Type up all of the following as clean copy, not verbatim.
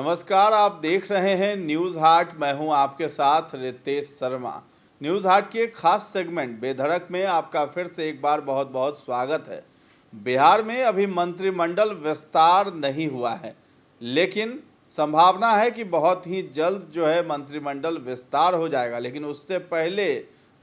नमस्कार, आप देख रहे हैं न्यूज़ हाट। मैं हूं आपके साथ रितेश शर्मा। न्यूज़ हाट की एक खास सेगमेंट बेधड़क में आपका फिर से एक बार बहुत बहुत स्वागत है। बिहार में अभी मंत्रिमंडल विस्तार नहीं हुआ है, लेकिन संभावना है कि बहुत ही जल्द जो है मंत्रिमंडल विस्तार हो जाएगा। लेकिन उससे पहले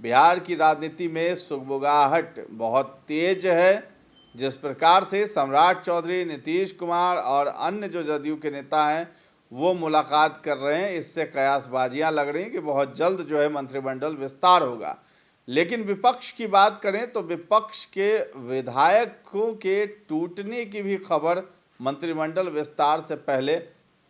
बिहार की राजनीति में सुगबुगाहट बहुत तेज है। जिस प्रकार से सम्राट चौधरी, नीतीश कुमार और अन्य जो जदयू के नेता हैं वो मुलाकात कर रहे हैं, इससे कयासबाजियां लग रही हैं कि बहुत जल्द जो है मंत्रिमंडल विस्तार होगा। लेकिन विपक्ष की बात करें तो विपक्ष के विधायकों के टूटने की भी खबर मंत्रिमंडल विस्तार से पहले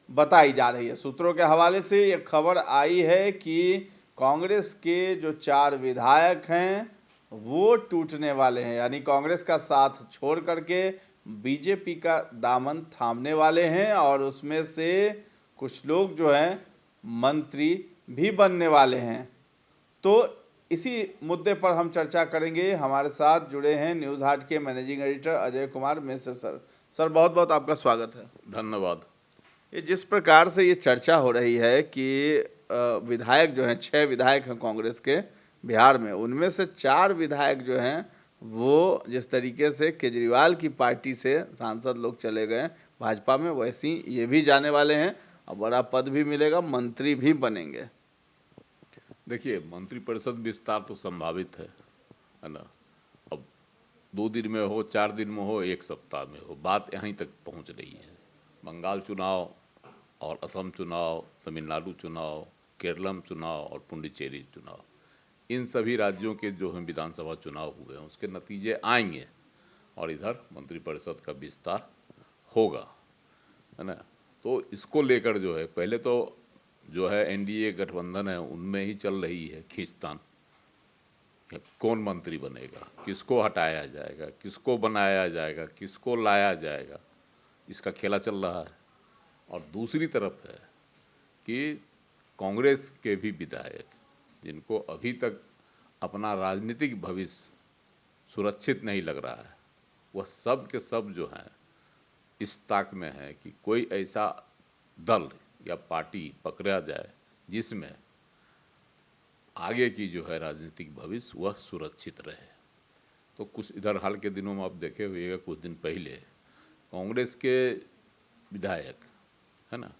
बताई जा रही है। सूत्रों के हवाले से ये खबर आई है कि कांग्रेस के जो 4 विधायक हैं वो टूटने वाले हैं, यानी कांग्रेस का साथ छोड़ करके बीजेपी का दामन थामने वाले हैं और उसमें से कुछ लोग जो हैं मंत्री भी बनने वाले हैं। तो इसी मुद्दे पर हम चर्चा करेंगे। हमारे साथ जुड़े हैं न्यूज़ हाट के managing editor Ajay Kumar Mishra sir. Sir, बहुत बहुत आपका स्वागत है। धन्यवाद। ये जिस प्रकार से ये चर्चा हो रही है कि विधायक जो हैं, 6 विधायक हैं कांग्रेस के बिहार में, उनमें से 4 विधायक जो हैं वो जिस तरीके से केजरीवाल की पार्टी से सांसद लोग चले गए भाजपा में, वैसे ही ये भी जाने वाले हैं और बड़ा पद भी मिलेगा, मंत्री भी बनेंगे। देखिए, मंत्रिपरिषद विस्तार तो संभावित है ना। अब 2 दिन में हो, 4 दिन में हो, 1 सप्ताह में हो, बात यहीं तक पहुंच रही है। बंगाल चुनाव और असम चुनाव, तमिलनाडु चुनाव, केरलम चुनाव और पुडुचेरी चुनाव, इन सभी राज्यों के जो हैं विधानसभा चुनाव हुए हैं उसके नतीजे आएंगे और इधर मंत्रिपरिषद का विस्तार होगा, है ना। तो इसको लेकर जो है पहले तो जो है एनडीए गठबंधन है उनमें ही चल रही है खींचतान। कौन मंत्री बनेगा, किसको हटाया जाएगा, किसको बनाया जाएगा, किसको लाया जाएगा, इसका खेला चल रहा है। और दूसरी तरफ है कि कांग्रेस के भी विधायक जिनको अभी तक अपना राजनीतिक भविष्य सुरक्षित नहीं लग रहा है, वह सब के सब जो हैं इस ताक में है कि कोई ऐसा दल या पार्टी पकड़ा जाए जिसमें आगे की जो है राजनीतिक भविष्य वह सुरक्षित रहे। तो कुछ इधर हाल के दिनों में आप देखे हुए कुछ दिन पहले कांग्रेस के विधायक है ना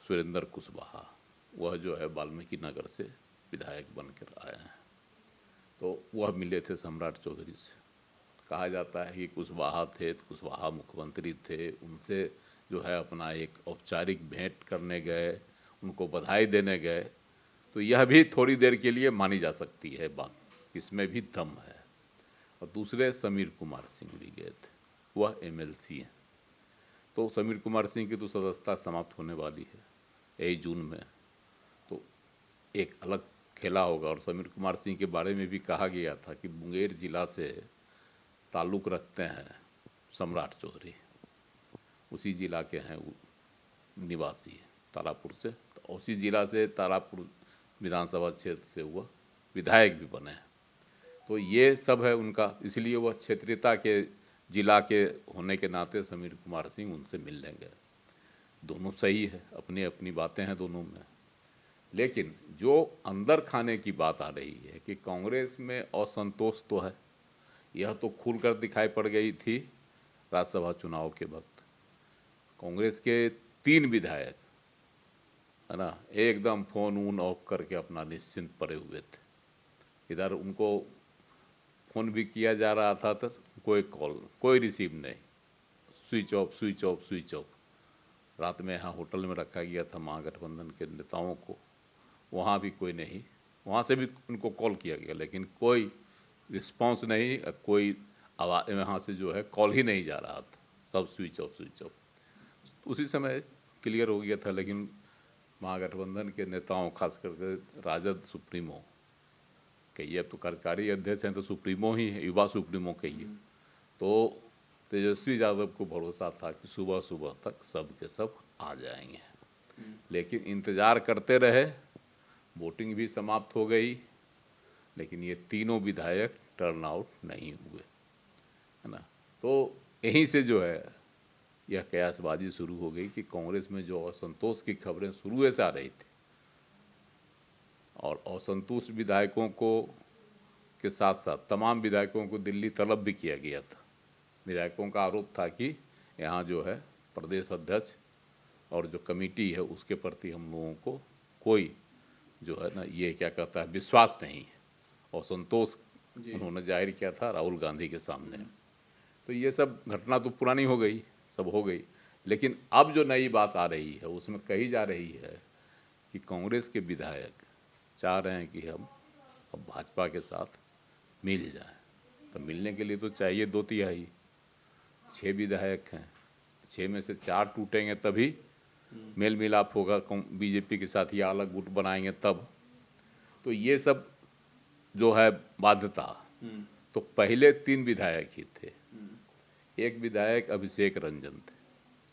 सुरेंद्र कुशवाहा, वह जो है वाल्मीकि नगर से विधायक बनकर आए हैं। तो वह मिले थे सम्राट चौधरी से। कहा जाता है कि कुशवाहा थे तो कुशवाहा मुख्यमंत्री थे, उनसे जो है अपना एक औपचारिक भेंट करने गए, उनको बधाई देने गए। तो यह भी थोड़ी देर के लिए मानी जा सकती है बात, इसमें भी दम है। और दूसरे समीर कुमार सिंह भी गए थे, वह एमएलसी हैं। तो समीर कुमार सिंह की तो सदस्यता समाप्त होने वाली है यही जून में, तो एक अलग खेला होगा। और समीर कुमार सिंह के बारे में भी कहा गया था कि मुंगेर जिला से ताल्लुक़ रखते हैं सम्राट चौधरी, उसी जिला के हैं निवासी तारापुर से, तो उसी जिला से तारापुर विधानसभा क्षेत्र से हुआ विधायक भी बने हैं। तो ये सब है उनका, इसलिए वह क्षेत्रीयता के जिला के होने के नाते समीर कुमार सिंह उनसे मिलने गए। दोनों सही है, अपनी अपनी बातें हैं दोनों में। लेकिन जो अंदर खाने की बात आ रही है कि कांग्रेस में असंतोष तो है, यह तो खुलकर दिखाई पड़ गई थी राज्यसभा चुनाव के वक्त। कांग्रेस के 3 विधायक है ना एकदम फ़ोन ऑफ करके अपना निश्चिंत पड़े हुए थे। इधर उनको फ़ोन भी किया जा रहा था तो कोई कॉल, कोई रिसीव नहीं, switch off switch off switch off. रात में यहाँ होटल में रखा गया था महागठबंधन के नेताओं को, वहाँ भी कोई नहीं, वहाँ से भी उनको कॉल किया गया लेकिन कोई रिस्पांस नहीं, कोई आवाज़ वहाँ से जो है कॉल ही नहीं जा रहा था, सब स्विच ऑफ स्विच ऑफ। उसी समय क्लियर हो गया था। लेकिन महागठबंधन के नेताओं खास करके राजद सुप्रीमो कहिए, अब तो कार्यकारी अध्यक्ष हैं तो सुप्रीमो ही है, युवा सुप्रीमो कहिए, तो तेजस्वी यादव को भरोसा था कि सुबह सुबह तक सब के सब आ जाएंगे। लेकिन इंतज़ार करते रहे, वोटिंग भी समाप्त हो गई, लेकिन ये तीनों विधायक टर्न आउट नहीं हुए, है ना। तो यहीं से जो है यह कयासबाजी शुरू हो गई कि कांग्रेस में जो असंतोष की खबरें शुरू से आ रही थी और असंतुष्ट विधायकों को के साथ साथ तमाम विधायकों को दिल्ली तलब भी किया गया था। विधायकों का आरोप था कि यहाँ जो है प्रदेश अध्यक्ष और जो कमेटी है उसके प्रति हम लोगों को कोई जो है ना ये क्या कहता है विश्वास नहीं है और संतोष उन्होंने जाहिर किया था राहुल गांधी के सामने। तो ये सब घटना तो पुरानी हो गई, सब हो गई, लेकिन अब जो नई बात आ रही है उसमें कही जा रही है कि कांग्रेस के विधायक चाह रहे हैं कि हम अब भाजपा के साथ मिल जाएं। तो मिलने के लिए तो चाहिए 2/3, 6 विधायक हैं, 6 में से 4 टूटेंगे तभी मेल मिलाप होगा बीजेपी के साथ या अलग गुट बनाएंगे तब। तो ये सब जो है बाध्यता, तो पहले 3 विधायक ही थे। एक विधायक अभिषेक रंजन थे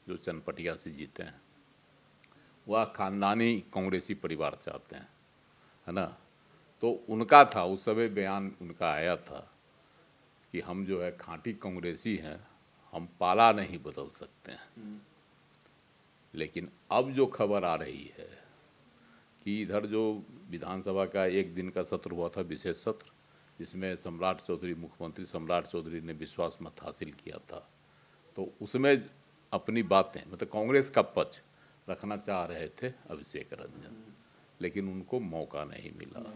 जो चनपटिया से जीते हैं, वह खानदानी कांग्रेसी परिवार से आते हैं, है ना। तो उनका था उस समय बयान उनका आया था कि हम जो है खांटी कांग्रेसी हैं, हम पाला नहीं बदल सकते हैं। लेकिन अब जो खबर आ रही है कि इधर जो विधानसभा का एक दिन का सत्र हुआ था, विशेष सत्र, जिसमें सम्राट चौधरी, मुख्यमंत्री सम्राट चौधरी ने विश्वास मत हासिल किया था, तो उसमें अपनी बातें मतलब कांग्रेस का पक्ष रखना चाह रहे थे अभिषेक रंजन, लेकिन उनको मौका नहीं मिला।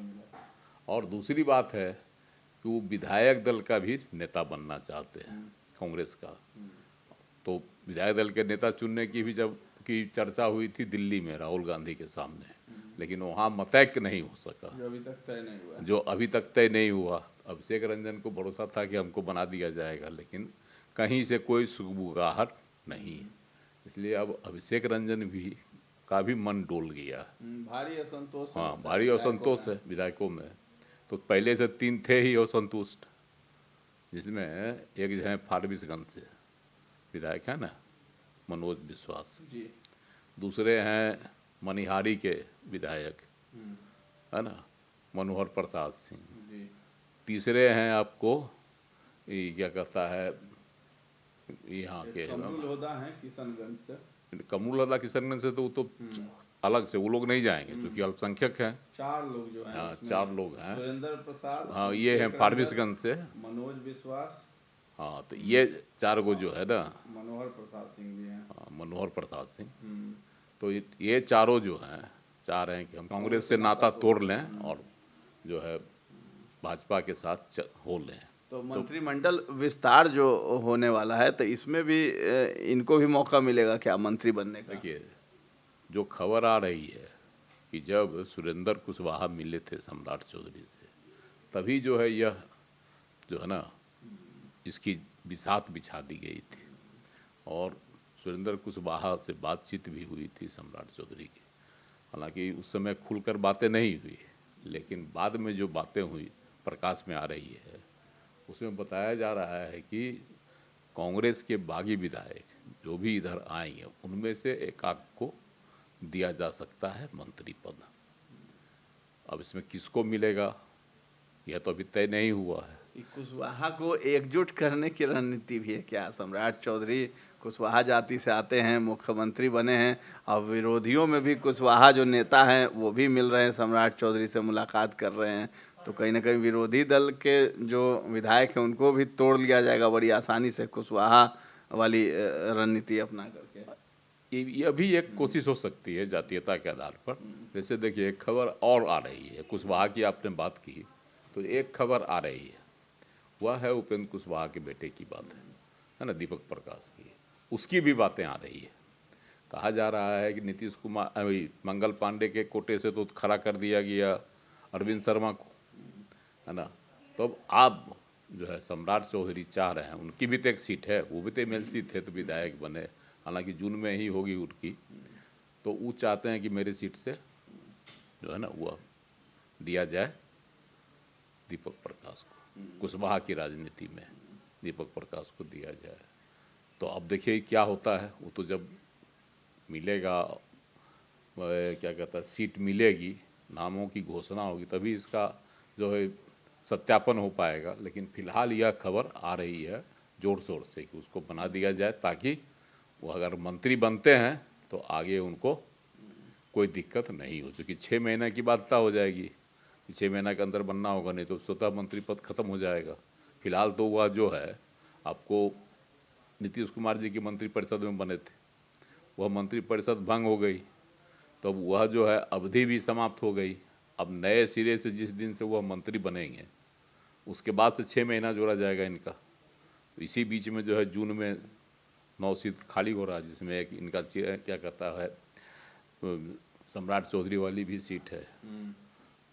और दूसरी बात है कि वो विधायक दल का भी नेता बनना चाहते हैं कांग्रेस का। तो विधायक दल के नेता चुनने की भी जब की चर्चा हुई थी दिल्ली में राहुल गांधी के सामने, लेकिन वहाँ मतैक्य नहीं हो सका, जो अभी तक तय नहीं हुआ। अभिषेक रंजन को भरोसा था कि हमको बना दिया जाएगा, लेकिन कहीं से कोई सुगबुगाहट नहीं, इसलिए अब अभिषेक रंजन भी का भी मन डोल गया। भारी असंतोष, हाँ, भारी असंतोष है विधायकों में। तो पहले से 3 थे ही असंतुष्ट, जिसमें एक जो है फारबिसगंज से विधायक है ना मनोज विश्वास जी, दूसरे हैं मनिहारी के विधायक है ना मनोहर प्रसाद सिंह जी, तीसरे हैं आपको ये क्या कहता है यहाँ के कमरुल होदा हैं किशनगंज से। कमरुल होदा किशनगंज से तो अलग से वो लोग नहीं जाएंगे क्योंकि अल्पसंख्यक हैं। 4 लोग जो हैं, हाँ 4 लोग हैं। सुरेंद्र प्रसाद, हाँ ये हैं फारबिसगंज से, मनोज विश्वास, हाँ तो ये 4 को जो है ना, मनोहर प्रसाद सिंह भी हैं। हाँ मनोहर प्रसाद सिंह। तो ये चारों जो हैं चाह रहे हैं कि हम कांग्रेस से नाता तोड़ लें और जो है भाजपा के साथ हो लें। तो मंत्रिमंडल विस्तार जो होने वाला है, तो इसमें भी इनको भी मौका मिलेगा क्या मंत्री बनने का? देखिए जो खबर आ रही है कि जब सुरेंद्र कुशवाहा मिले थे सम्राट चौधरी से, तभी जो है यह जो है ना इसकी बिसात बिछा दी गई थी और सुरेंद्र कुशवाहा से बातचीत भी हुई थी सम्राट चौधरी की। हालांकि उस समय खुलकर बातें नहीं हुई, लेकिन बाद में जो बातें हुई प्रकाश में आ रही है, उसमें बताया जा रहा है कि कांग्रेस के बागी विधायक जो भी इधर आएंगे उनमें से एक आध को दिया जा सकता है मंत्री पद। अब इसमें किसको मिलेगा यह तो अभी तय नहीं हुआ है। कुशवाहा को एकजुट करने की रणनीति भी है क्या? सम्राट चौधरी कुशवाहा जाति से आते हैं, मुख्यमंत्री बने हैं, अब विरोधियों में भी कुशवाहा जो नेता हैं वो भी मिल रहे हैं, सम्राट चौधरी से मुलाकात कर रहे हैं, तो कहीं ना कहीं विरोधी दल के जो विधायक हैं उनको भी तोड़ लिया जाएगा बड़ी आसानी से कुशवाहा वाली रणनीति अपना करके। यह भी एक कोशिश हो सकती है जातीयता के आधार पर। जैसे देखिए एक खबर और आ रही है, कुशवाहा की आपने बात की तो एक खबर आ रही है, वह है उपेंद्र कुशवाहा के बेटे की बात है ना, दीपक प्रकाश की, उसकी भी बातें आ रही है। कहा जा रहा है कि नीतीश कुमार मंगल पांडे के कोटे से तो खड़ा कर दिया गया अरविंद शर्मा को, है ना। तो अब आप जो है सम्राट चौधरी चाह रहे हैं, उनकी भी तो एक सीट है, वो भी तो एमएलसी थे तो विधायक बने, हालांकि जून में ही होगी उनकी, तो वो चाहते हैं कि मेरी सीट से जो है ना वो दिया जाए दीपक प्रकाश को, कुशवाहा की राजनीति में दीपक प्रकाश को दिया जाए। तो अब देखिए क्या होता है, वो तो जब मिलेगा क्या कहता है सीट मिलेगी, नामों की घोषणा होगी, तभी इसका जो है सत्यापन हो पाएगा। लेकिन फिलहाल यह खबर आ रही है जोर शोर से कि उसको बना दिया जाए ताकि वो अगर मंत्री बनते हैं तो आगे उनको कोई दिक्कत नहीं हो, चूँकि 6 महीने की बात तय हो जाएगी कि 6 महीने के अंदर बनना होगा, नहीं तो स्वतः मंत्री पद खत्म हो जाएगा। फिलहाल तो वह जो है आपको नीतीश कुमार जी की मंत्रिपरिषद में बने थे, वह मंत्रिपरिषद भंग हो गई, तो अब वह जो है अवधि भी समाप्त हो गई। अब नए सिरे से जिस दिन से वह मंत्री बनेंगे उसके बाद से 6 महीना जोड़ा जाएगा इनका। तो इसी बीच में जो है जून में 9 सीट खाली हो रहा है, जिसमें एक इनका क्या कहता है सम्राट चौधरी वाली भी सीट है।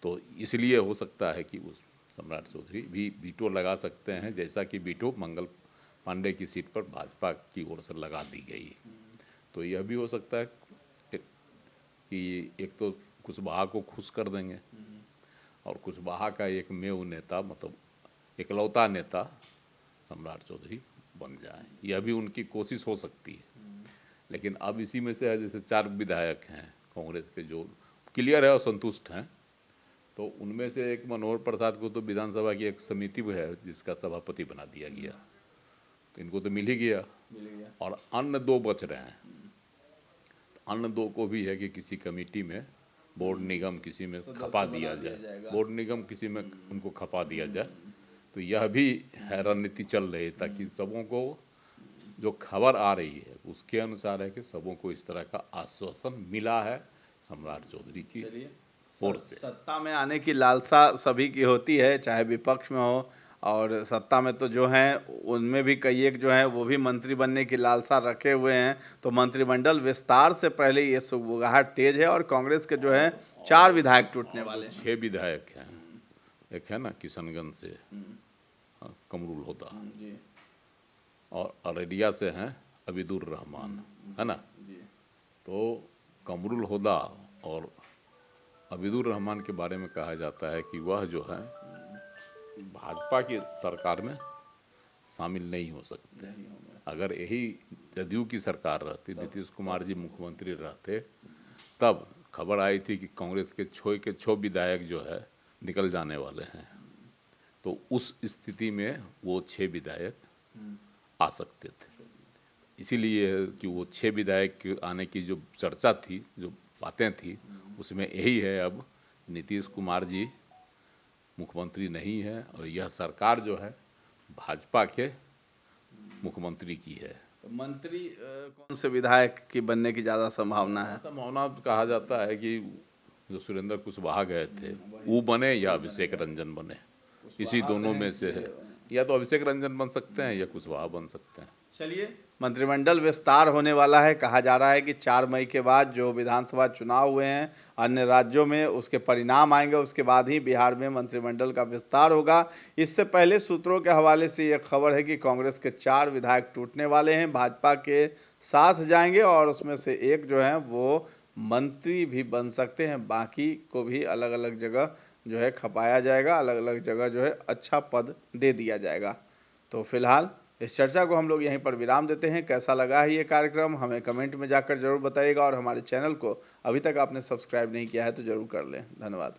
तो इसलिए हो सकता है कि उस सम्राट चौधरी भी वीटो लगा सकते हैं, जैसा कि वीटो मंगल पांडे की सीट पर भाजपा की ओर से लगा दी गई। तो यह भी हो सकता है कि एक तो कुशवाहा को खुश कर देंगे और कुशवाहा का एक मेव नेता, मतलब इकलौता नेता सम्राट चौधरी बन जाए, यह भी उनकी कोशिश हो सकती है। लेकिन अब इसी में से है, जैसे 4 विधायक हैं कांग्रेस के जो क्लियर है और संतुष्ट हैं, तो उनमें से एक मनोहर प्रसाद को तो विधानसभा की एक समिति है जिसका सभापति बना दिया गया, तो इनको तो मिल ही गया। और अन्य 2 बच रहे हैं, तो अन्य 2 को भी है कि किसी कमेटी में, बोर्ड निगम किसी में खपा दिया जाए, बोर्ड निगम किसी में उनको खपा दिया जाए। तो यह भी है रणनीति चल रही है, ताकि सबों को जो खबर आ रही है उसके अनुसार है कि सबों को इस तरह का आश्वासन मिला है सम्राट चौधरी की ओर से। सत्ता में आने की लालसा सभी की होती है, चाहे विपक्ष में हो, और सत्ता में तो जो हैं उनमें भी कई एक जो हैं वो भी मंत्री बनने की लालसा रखे हुए हैं। तो मंत्रिमंडल विस्तार से पहले ये सुगबुगाहट तेज है और कांग्रेस के जो है 4 विधायक टूटने वाले हैं। 6 विधायक हैं, एक है ना किशनगंज से कमरुल होदा, और अररिया से हैं अबीदुर रहमान, है ना। तो कमरुल होदा और अबीदुर रहमान के बारे में कहा जाता है कि वह जो है भाजपा की सरकार में शामिल नहीं हो सकते। अगर यही जदयू की सरकार रहती, नीतीश कुमार जी मुख्यमंत्री रहते, तब खबर आई थी कि कांग्रेस के 6 विधायक जो है निकल जाने वाले हैं। तो उस स्थिति में वो 6 विधायक आ सकते थे। इसीलिए कि वो 6 विधायक आने की जो चर्चा थी, जो बातें थी, उसमें यही है अब नीतीश कुमार जी मुख्यमंत्री नहीं है और यह सरकार जो है भाजपा के मुख्यमंत्री की है। तो मंत्री कौन से विधायक की बनने की ज़्यादा संभावना है? संभावना कहा जाता है कि जो सुरेंद्र कुशवाहा गए थे वो बने या अभिषेक रंजन बने, इसी दोनों में से है। या तो अभिषेक रंजन बन सकते हैं या कुशवाहा बन सकते हैं। चलिए, मंत्रिमंडल विस्तार होने वाला है। कहा जा रहा है कि 4 मई के बाद जो विधानसभा चुनाव हुए हैं अन्य राज्यों में, उसके परिणाम आएंगे, उसके बाद ही बिहार में मंत्रिमंडल का विस्तार होगा। इससे पहले सूत्रों के हवाले से ये खबर है कि कांग्रेस के 4 विधायक टूटने वाले हैं, भाजपा के साथ जाएंगे और उसमें से एक जो है वो मंत्री भी बन सकते हैं। बाकी को भी अलग अलग जगह जो है खपाया जाएगा, अलग अलग जगह जो है अच्छा पद दे दिया जाएगा। तो फिलहाल इस चर्चा को हम लोग यहीं पर विराम देते हैं। कैसा लगा है ये कार्यक्रम हमें कमेंट में जाकर जरूर बताइएगा, और हमारे चैनल को अभी तक आपने सब्सक्राइब नहीं किया है तो जरूर कर लें। धन्यवाद।